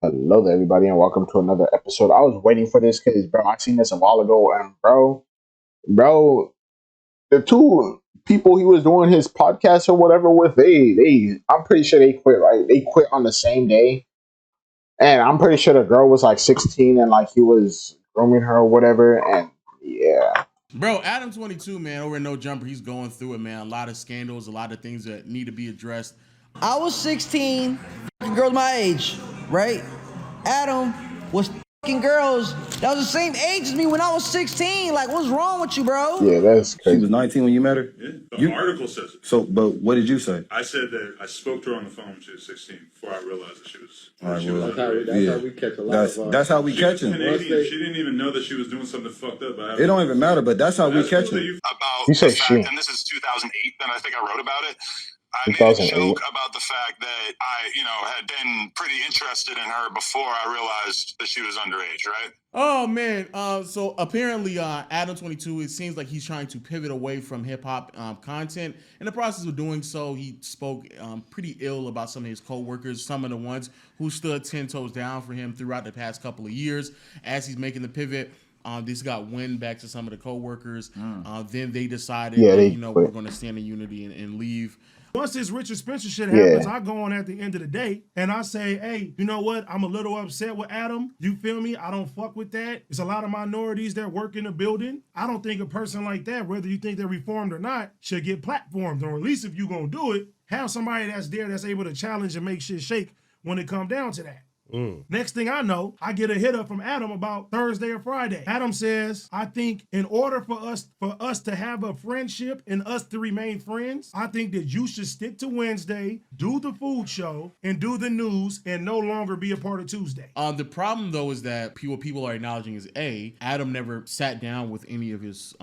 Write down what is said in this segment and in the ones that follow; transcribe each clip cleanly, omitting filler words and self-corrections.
Hello there, everybody, and welcome to another episode. I was waiting for this because, bro, I seen this a while ago, and bro, the two people he was doing his podcast or whatever with, I'm pretty sure they quit, right? They quit on the same day, and I'm pretty sure the girl was like 16, and like he was grooming her or whatever, and yeah, Bro, Adam 22, man, over at No Jumper, he's going through it, man. A lot of scandals, a lot of things that need to be addressed. I was 16, girls my age, right? Adam was girls that was the same age as me when I was 16. Like, what's wrong with you, bro? yeah, that's She crazy. was 19 when you met her? Yeah, the article says it. So, but what did you say? I said that I spoke to her on the phone when she was 16 before I realized that she was. All right, she was well, underage. That's how we catch a lot that's how we She catch was them. Canadian. She didn't even know that she was doing something fucked up. It don't even matter, but that's how we That's catch cool that them. you. About You the say fact, she, and this is 2008, then I think I wrote about it. I made a 2008. joke about the fact that I, had been pretty interested in her before I realized that she was underage, right? Oh, man. So apparently, Adam 22, it seems like he's trying to pivot away from hip hop content. In the process of doing so, he spoke pretty ill about some of his co-workers, some of the ones who stood 10 toes down for him throughout the past couple of years as he's making the pivot. This got wind back to some of the co-workers. Then they decided, Yeah, they we're quit. going to stand in unity and leave. Once this Richard Spencer shit Yeah. happens, I go on at the end of the day and I say, hey, you know what? I'm a little upset with Adam. You feel me? I don't fuck with that. It's a lot of minorities that work in the building. I don't think a person like that, whether you think they're reformed or not, should get platformed. Or at least if you're going to do it, have somebody that's there that's able to challenge and make shit shake when it comes down to that. Next thing I know, I get a hit up from Adam about Thursday or Friday. Adam says, I think in order for us to have a friendship and us to remain friends, I think that you should stick to Wednesday, do the food show, and do the news, and no longer be a part of Tuesday. The problem though is that people are acknowledging is Adam never sat down with any of his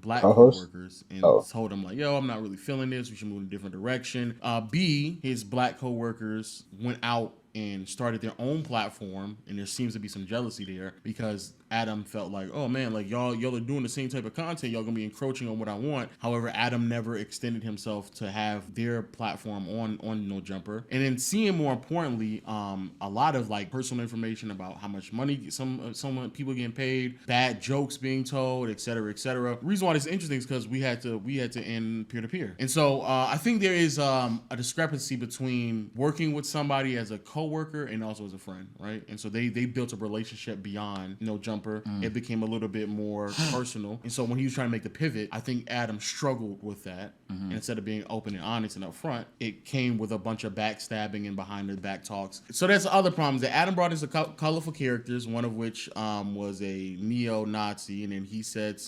black Co-host? coworkers and Oh. told them like, yo, I'm not really feeling this. We should move in a different direction. B, his black coworkers went out and started their own platform, and there seems to be some jealousy there because Adam felt like, oh man, like y'all are doing the same type of content, y'all gonna be encroaching on what I want. However, Adam never extended himself to have their platform on No Jumper. And then seeing more importantly, a lot of like personal information about how much money some people getting paid, bad jokes being told, et cetera, et cetera. The reason why this is interesting is because we had to end peer-to-peer. And so I think there is a discrepancy between working with somebody as a co-worker and also as a friend, right? And so they built a relationship beyond No Jumper. It became a little bit more personal. And so when he was trying to make the pivot, I think Adam struggled with that. And instead of being open and honest and upfront, it came with a bunch of backstabbing and behind the back talks. So that's the other problems that Adam brought in some colorful characters, one of which was a neo-Nazi. And then he said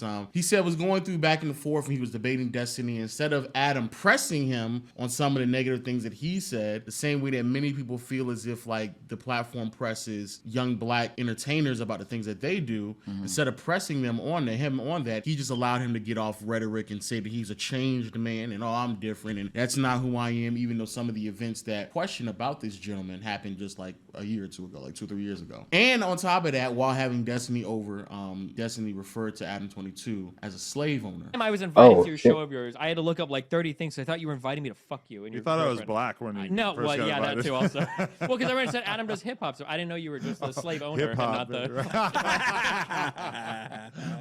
was going through back and forth and he was debating Destiny. Instead of Adam pressing him on some of the negative things that he said, the same way that many people feel as if like the platform presses young black entertainers about the things that they do, instead of pressing him on that, he just allowed him to get off rhetoric and say that he's a changed man and I'm different and that's not who I am, even though some of the events that question about this gentleman happened just like a year or two ago, like 2-3 years ago. And on top of that, while having Destiny over, Destiny referred to Adam 22 as a slave owner. I was invited to your shit. show of yours. I had to look up like 30 things. So I thought you were inviting me to fuck you. And You your thought I was girlfriend. black when you No, first well, got yeah, that invited. too also. Well, because I already said Adam does hip hop, so I didn't know you were just a slave owner and not the.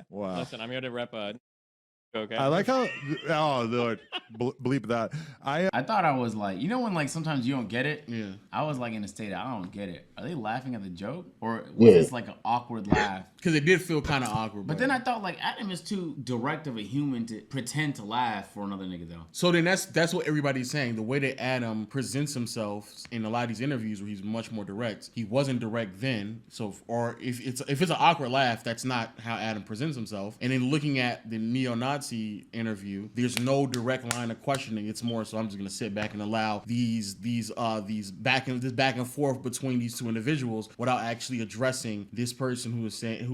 Wow. Listen, I'm here to rep a. Okay. I like how. Oh Lord, bleep that. I thought I was like, when like sometimes you don't get it? Yeah. I was like in a state of, I don't get it. Are they laughing at the joke? Or was Yeah. this like an awkward laugh? Because it did feel kind of awkward. But then I thought like Adam is too direct of a human to pretend to laugh for another nigga though. So then that's what everybody's saying. The way that Adam presents himself in a lot of these interviews where he's much more direct. He wasn't direct then. So if it's an awkward laugh, that's not how Adam presents himself. And then looking at the neo-Nazi interview, there's no direct line of questioning. It's more so I'm just gonna sit back and allow these back and forth between these two individuals without actually addressing this person who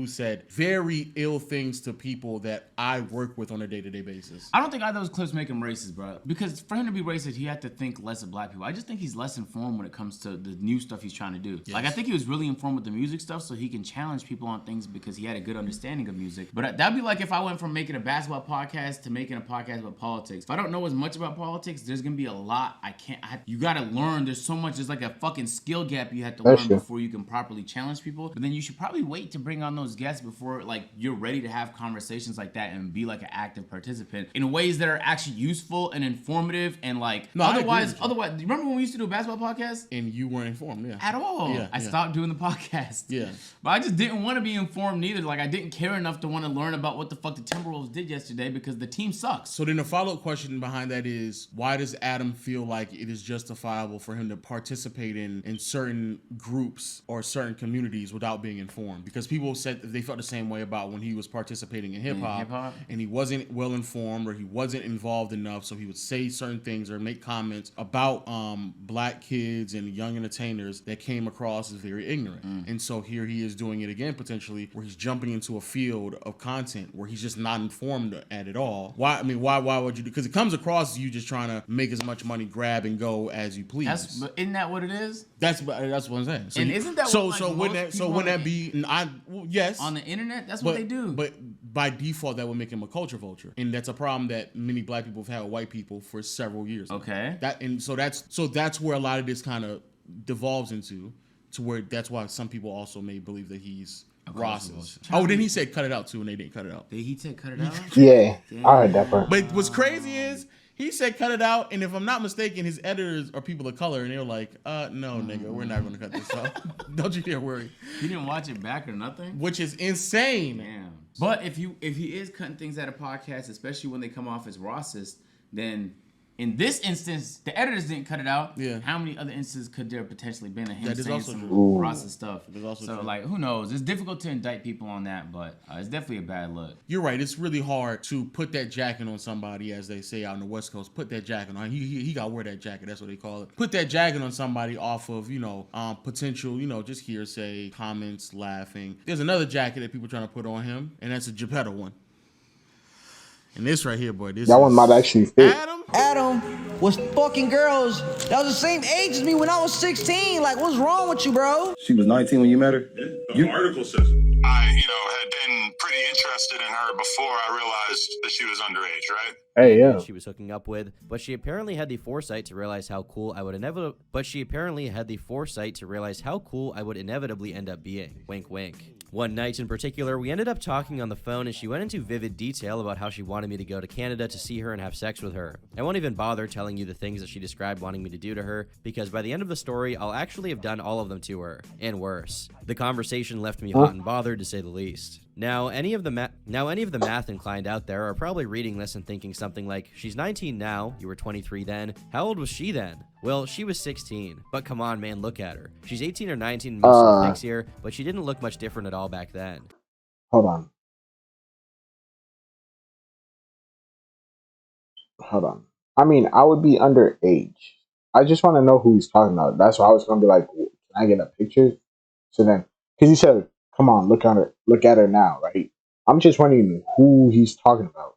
said very ill things to people that I work with on a day-to-day basis. I don't think either of those clips make him racist, bro. Because for him to be racist, he had to think less of black people. I just think he's less informed when it comes to the new stuff he's trying to do. Yes. Like I think he was really informed with the music stuff, so he can challenge people on things because he had a good understanding of music. But that'd be like if I went from making a basketball podcast to making a podcast about politics. If I don't know as much about politics, there's gonna be a lot you gotta learn. There's so much. There's like a fucking skill gap you have to learn before you can properly challenge people. But then you should probably wait to bring on those guests before like you're ready to have conversations like that and be like an active participant in ways that are actually useful and informative and like otherwise. You remember when we used to do a basketball podcast and you weren't informed, at all. I stopped doing the podcast. But I just didn't want to be informed neither. Like I didn't care enough to want to learn about what the fuck the Timberwolves did yesterday because the team sucks. So then the follow-up question behind that is, why does Adam feel like it is justifiable for him to participate in certain groups or certain communities without being informed? Because people said they felt the same way about when he was participating in hip-hop and he wasn't well informed or he wasn't involved enough, so he would say certain things or make comments about black kids and young entertainers that came across as very ignorant. And so here he is doing it again potentially, where he's jumping into a field of content where he's just not informed at all. Why would you do? Because it comes across as you just trying to make as much money, grab and go as you please. Isn't that what it is? That's what I'm saying. So and isn't that wouldn't that be? Yes. On the internet, that's what they do. But by default, that would make him a culture vulture, and that's a problem that many black people have had with white people for several years. Okay. That's where a lot of this kind of devolves into, to where that's why some people also may believe that he's Ross's. Oh, then he said cut it out too, and they didn't cut it out. Did he say cut it out? Yeah, I heard that part. But what's crazy is he said cut it out, and if I'm not mistaken, his editors are people of color, and they're like, no, nigga, we're not going to cut this out. Don't you dare worry. He didn't watch it back or nothing? Which is insane. Damn. But if he is cutting things out of podcasts, especially when they come off as racist, then in this instance, the editors didn't cut it out. Yeah. How many other instances could there potentially been of him saying some true. racist stuff? So, like, who knows? It's difficult to indict people on that, but it's definitely a bad look. You're right. It's really hard to put that jacket on somebody, as they say out in the West Coast. Put that jacket on. He got to wear that jacket. That's what they call it. Put that jacket on somebody off of, potential, just hearsay, comments, laughing. There's another jacket that people are trying to put on him, and that's a Geppetto one. And this right here, boy, that one might actually fit. Adam was fucking girls that was the same age as me when I was 16. Like, what's wrong with you, bro? She was 19 when you met her? Yeah, the article says it. I, had been pretty interested in her before I realized that she was underage, right? Hey, yeah. She was hooking up with, but she apparently had the foresight to realize how cool I would inevitably end up being. Wink, wink. One night in particular, we ended up talking on the phone and she went into vivid detail about how she wanted me to go to Canada to see her and have sex with her. I won't even bother telling you the things that she described wanting me to do to her, because by the end of the story, I'll actually have done all of them to her, and worse. The conversation left me hot and bothered, to say the least. Now, any of the math inclined out there are probably reading this and thinking something like, she's 19 now, you were 23 then, how old was she then? Well, she was 16, but come on, man, look at her. She's 18 or 19 in most of the pics here, but she didn't look much different at all back then. Hold on. I mean, I would be underage. I just want to know who he's talking about. That's why I was going to be like, can I get a picture? So then, because he said, come on, look at her now, right? I'm just wondering who he's talking about.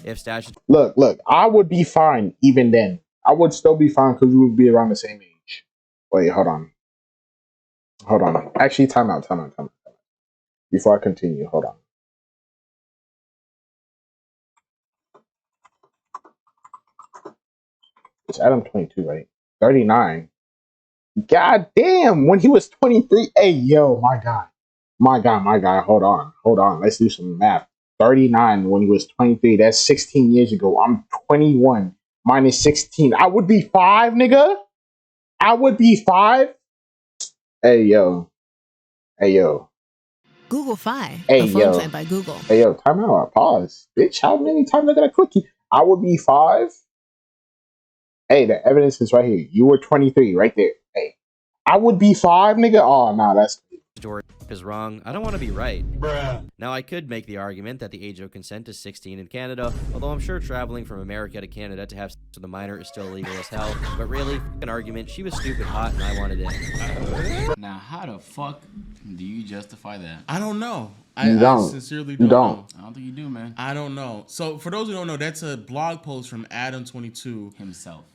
If Stash... Look, I would be fine even then. I would still be fine because we would be around the same age. Wait, hold on. Actually, time out. Before I continue, hold on. It's Adam 22, right? 39. God damn, when he was 23. Hey, yo, my God. Hold on. Let's do some math. 39 when he was 23. That's 16 years ago. I'm 21 minus 16. I would be 5, nigga. I would be 5. Hey, yo. Google Fi, hey, a phone plan by Google. Hey, yo, time out. Pause. Bitch, how many times I gotta click you? I would be 5. Hey, the evidence is right here. You were 23 right there. Hey, I would be 5, nigga. Oh, no, that's... George is wrong. I don't want to be right. Bruh. Now, I could make the argument that the age of consent is 16 in Canada, although I'm sure traveling from America to Canada to have sex with a minor is still illegal as hell. But really, an argument, she was stupid hot and I wanted in. Now, how the fuck do you justify that? I don't know. I sincerely don't know. I don't think you do, man. I don't know. So for those who don't know, that's a blog post from Adam22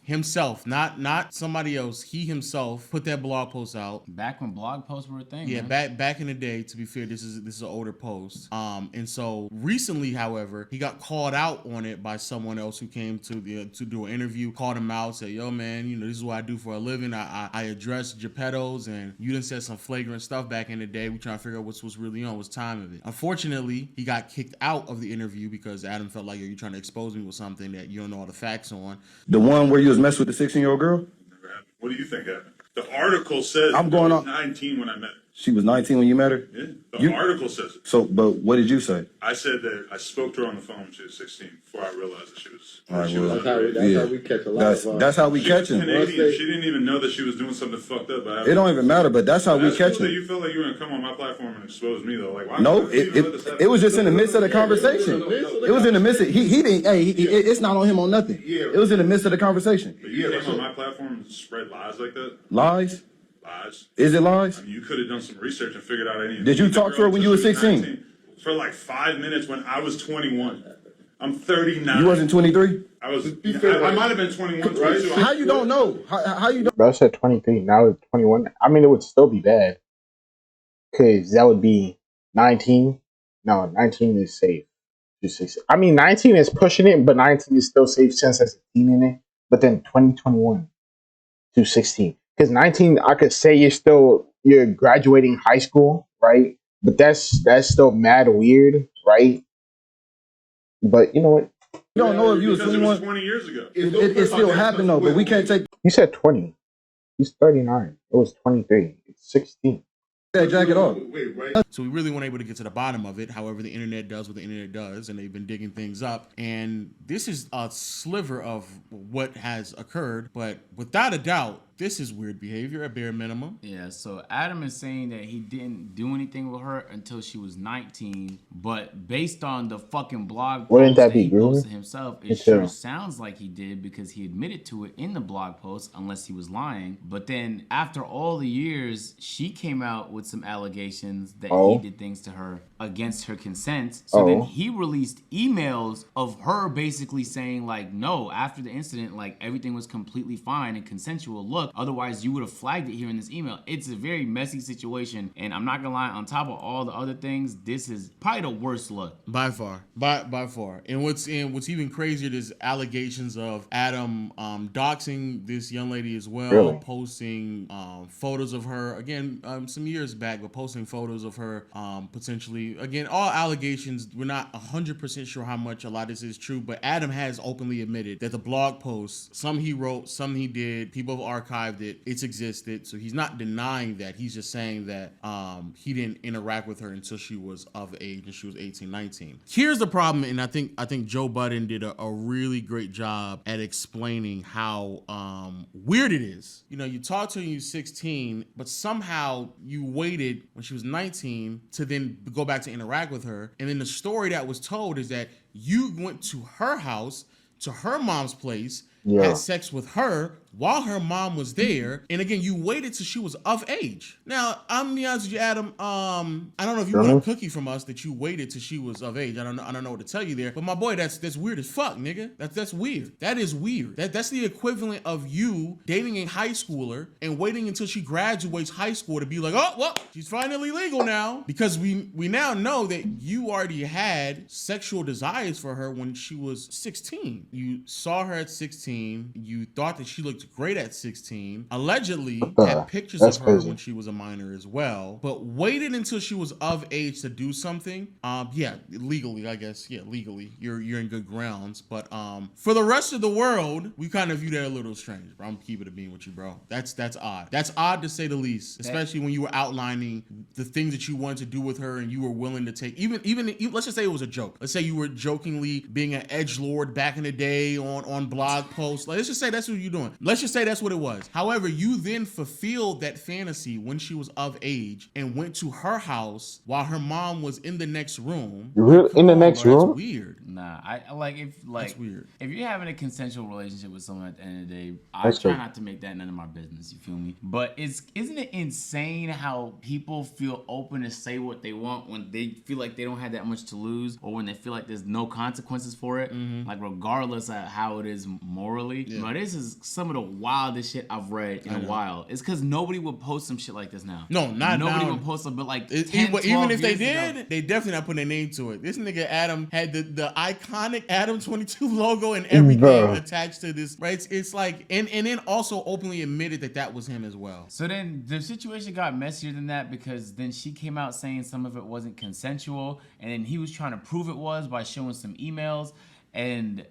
himself, not somebody else. He himself put that blog post out back when blog posts were a thing. Yeah, man. back in the day. To be fair, this is an older post. And so recently, however, he got called out on it by someone else who came to do an interview, called him out, said, "Yo, man, you know this is what I do for a living. I address Geppettos, and you done said some flagrant stuff back in the day. We trying to figure out what's really on, what's time of it." Unfortunately, he got kicked out of the interview because Adam felt like, "Yo, you're trying to expose me with something that you don't know all the facts on." The one where you was messing with the 16-year-old girl? What do you think happened? The article says I'm going on 19 when I met her. She was 19 when you met her? Yeah, the article says it. So, but what did you say? I said that I spoke to her on the phone when she was 16 before I realized that she was. All right, she was that's underage. how we catch a lot. That's how we catch him. Canadian. She didn't even know that she was doing something fucked up. It don't even matter, but that's how we catch him. him. You felt like you were gonna come on my platform and expose me though. Like, why? No, it was just in the midst of the conversation. It was in the midst of he didn't. Hey, it's not on him on nothing. It was in the midst of the conversation. But you came on my platform and spread lies like that. Lies. Lies. Is it lies? I mean, you could have done some research and figured out any. Did you talk to her when you were 16? For like 5 minutes when I was 21. I'm 39. You wasn't 23? I was. I might have been 21, 22. How you don't know? How you don't? Bro said 23. Now it's 21. I mean, it would still be bad because that would be 19. No, 19 is safe. I mean, 19 is pushing it, but 19 is still safe since there's a teen in it. But then 2021 to 16. Because 19, I could say you're graduating high school, right? But that's still mad weird, right? But you know what? You don't know if you was 21. It was 20 years ago. It still happened though, but we can't take. You said 20. He's 39. It was 23. It's 16. That jacket off. So we really weren't able to get to the bottom of it. However, the internet does what the internet does, and they've been digging things up. And this is a sliver of what has occurred, but without a doubt, this is weird behavior at bare minimum. Yeah, so Adam is saying that he didn't do anything with her until she was 19, but based on the fucking blog post that he posted himself, it sure sounds like he did because he admitted to it in the blog post, unless he was lying. But then after all the years, she came out with some allegations that he did things to her against her consent. So then he released emails of her basically saying like, no, after the incident, like everything was completely fine and consensual. Look, otherwise you would have flagged it here in this email. It's a very messy situation, and I'm not gonna lie, on top of all the other things, this is probably the worst look. By far. By far. And what's even crazier is allegations of Adam doxing this young lady as well, posting photos of her, again, some years back, but posting photos of her potentially, again, all allegations. We're not 100% sure how much a lot of this is true, but Adam has openly admitted that the blog posts, some he wrote, some he did, people have archived it, it's existed, so he's not denying that. He's just saying that he didn't interact with her until she was of age and she was 18, 19. Here's the problem, and I think Joe Budden did a really great job at explaining how weird it is. You know, you talked to her when you were 16, but somehow you waited when she was 19 to then go back to interact with her, and then the story that was told is that you went to her house, to her mom's place, had sex with her while her mom was there, and again, you waited till she was of age. Now, I'm gonna be honest with you, Adam. I don't know if you want a cookie from us that you waited till she was of age. I don't know what to tell you there, but my boy, that's weird as fuck, nigga. That's weird. That is weird. That's the equivalent of you dating a high schooler and waiting until she graduates high school to be like, oh, well, she's finally legal now, because we now know that you already had sexual desires for her when she was 16. You saw her at 16. You thought that she looked great at 16. Allegedly had pictures of her when she was a minor as well, but waited until she was of age to do something. Legally, I guess. Yeah, legally, you're in good grounds. But for the rest of the world, we kind of view that a little strange. Bro, I'm keeping it being with you, bro. That's odd. That's odd to say the least, especially when you were outlining the things that you wanted to do with her and you were willing to take. Even let's just say it was a joke. Let's say you were jokingly being an edgelord back in the day on blog posts. Like, let's just say that's what you're doing. let's just say that's what it was. However, you then fulfilled that fantasy when she was of age and went to her house while her mom was in the next room. You're in the next room? That's weird. Nah, I like that's weird. If you're having a consensual relationship with someone at the end of the day, I try not to make that none of my business. You feel me? But isn't it insane how people feel open to say what they want when they feel like they don't have that much to lose, or when they feel like there's no consequences for it, like regardless of how it is morally. Yeah. But this is some of the wildest shit I've read in a while. It's because nobody would post some shit like this now. No, not nobody now. would post it, but like 10, even if they years did, ago. they definitely not putting their name to it. This nigga Adam had the iconic Adam 22 logo and everything attached to this, right? It's like, and then also openly admitted that was him as well. So then the situation got messier than that, because then she came out saying some of it wasn't consensual, and then he was trying to prove it was by showing some emails. And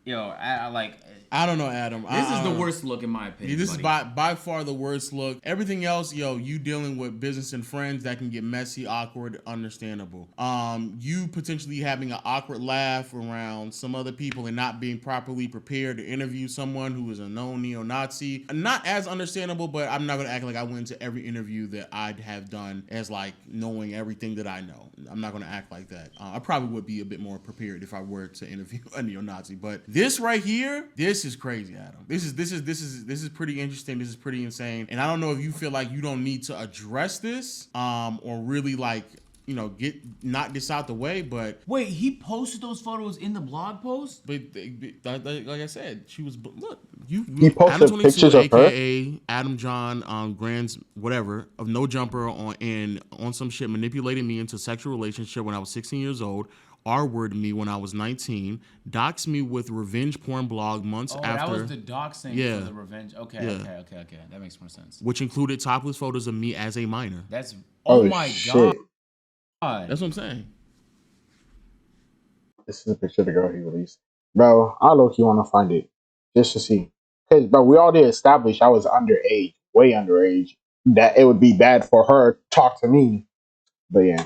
I don't know, Adam. This is the worst look in my opinion. This is by far the worst look. Everything else, you dealing with business and friends, that can get messy, awkward, understandable. You potentially having an awkward laugh around some other people and not being properly prepared to interview someone who is a known neo-Nazi. Not as understandable, but I'm not gonna act like I went to every interview that I'd have done as like knowing everything that I know. I'm not gonna act like that. I probably would be a bit more prepared if I were to interview a neo-Nazi. But this right here, this is crazy, Adam. This is pretty interesting. This is pretty insane. And I don't know if you feel like you don't need to address this, or really like, knock this out the way. But wait, he posted those photos in the blog post? But like I said, she was he posted Adam pictures of AKA her. Adam John Grand's whatever of No Jumper on some shit, manipulated me into a sexual relationship when I was 16 years old. R-worded me when I was 19, doxed me with revenge porn blog months after. That was the doxing for the revenge. Okay. That makes more sense. Which included topless photos of me as a minor. That's my shit. God. That's what I'm saying. This is a picture of the girl he released. Bro, I low-key want to find it just to see. Because, bro, we all did establish I was underage, way underage, that it would be bad for her to talk to me. But yeah.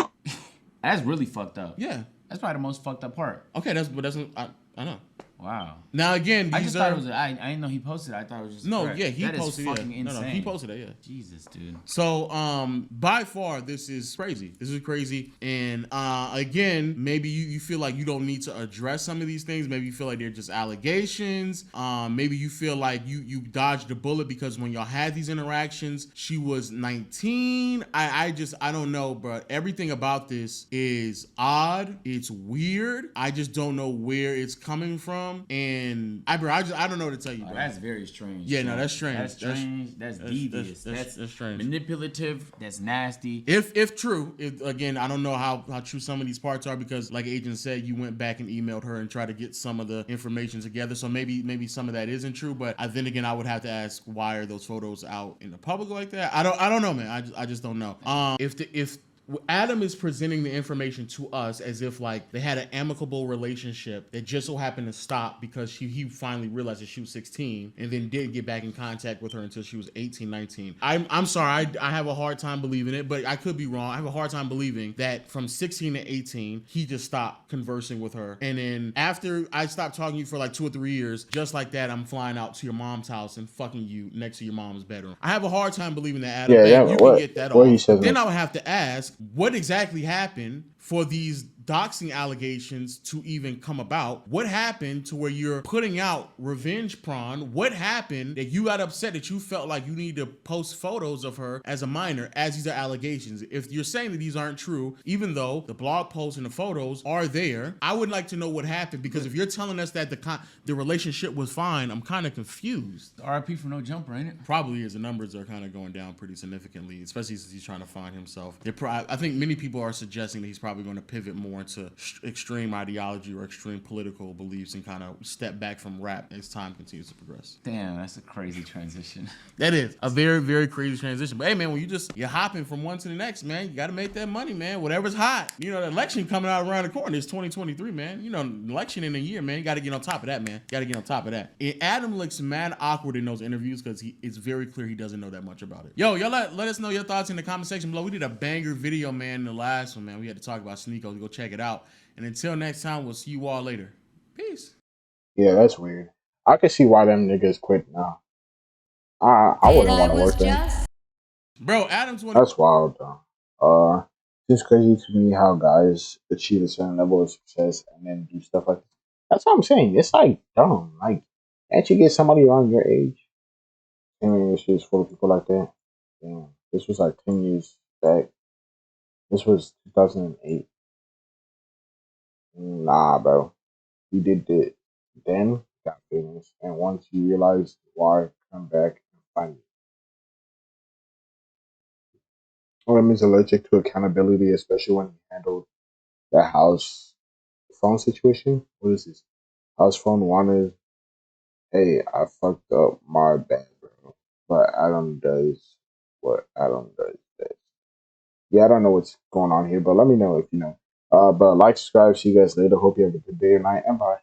That's really fucked up. Yeah. That's probably the most fucked up part. Okay, I know. Wow. Now again, I just thought it was. I didn't know he posted it. I thought it was just. No, correct. yeah, he posted it. Fucking insane. No, he posted it. Yeah. Jesus, dude. So, by far, this is crazy. This is crazy. And again, maybe you feel like you don't need to address some of these things. Maybe you feel like they're just allegations. Maybe you feel like you dodged a bullet because when y'all had these interactions, she was 19. I don't know, bro. Everything about this is odd. It's weird. I just don't know where it's coming from. And I don't know what to tell you, bro. That's very strange. Yeah, no, that's strange. That's strange. That's devious. That's strange. Manipulative. That's nasty. If true, again, I don't know how true some of these parts are, because like Agent said, you went back and emailed her and tried to get some of the information together. So maybe some of that isn't true. But then again, I would have to ask, why are those photos out in the public like that? I don't know, man. I just don't know. If Adam is presenting the information to us as if like they had an amicable relationship that just so happened to stop because he finally realized that she was 16 and then didn't get back in contact with her until she was 18, 19. I'm sorry, I have a hard time believing it, but I could be wrong. I have a hard time believing that from 16 to 18, he just stopped conversing with her. And then after I stopped talking to you for like 2 or 3 years, just like that, I'm flying out to your mom's house and fucking you next to your mom's bedroom. I have a hard time believing that, Adam. You can get that off. Then I would have to ask, what exactly happened for these doxing allegations to even come about? What happened to where you're putting out revenge porn? What happened that you got upset that you felt like you need to post photos of her as a minor, as these are allegations? If you're saying that these aren't true, even though the blog posts and the photos are there, I would like to know what happened, because if you're telling us that the relationship was fine, I'm kind of confused. RIP for No Jumper, ain't it? Probably is. The numbers are kind of going down pretty significantly, especially since he's trying to find himself. I think many people are suggesting that he's probably going to pivot more into extreme ideology or extreme political beliefs and kind of step back from rap as time continues to progress. Damn, that's a crazy transition. That is a very, very crazy transition. But hey, man, when you're hopping from one to the next, man, you got to make that money, man. Whatever's hot. The election coming out around the corner. It's 2023, man. Election in a year, man. You got to get on top of that, man. Got to get on top of that. And Adam looks mad awkward in those interviews because it's very clear he doesn't know that much about it. Yo, y'all let us know your thoughts in the comment section below. We did a banger video, man, in the last one, man. We had to talk about Sneeko. Go check it out. And until next time, we'll see you all later. Peace. Yeah, that's weird. I can see why them niggas quit now. I wouldn't want to work there. Bro, Adam's one. That's wild, though. It's crazy to me how guys achieve a certain level of success and then do stuff like that. That's what I'm saying. It's like dumb. Like, can't you get somebody around your age? I mean, it's just full of people like that. Damn, this was like 10 years back. This was 2008. Nah, bro. You did it then, got famous, and once you realized why, come back and find it. Women is allergic to accountability, especially when he handled the house phone situation. What is this? House phone wanted, hey, I fucked up, my bad, bro. But Adam does what Adam does best. Yeah, I don't know what's going on here, but let me know if you know. But like, subscribe, see you guys later. Hope you have a good day or night, and bye.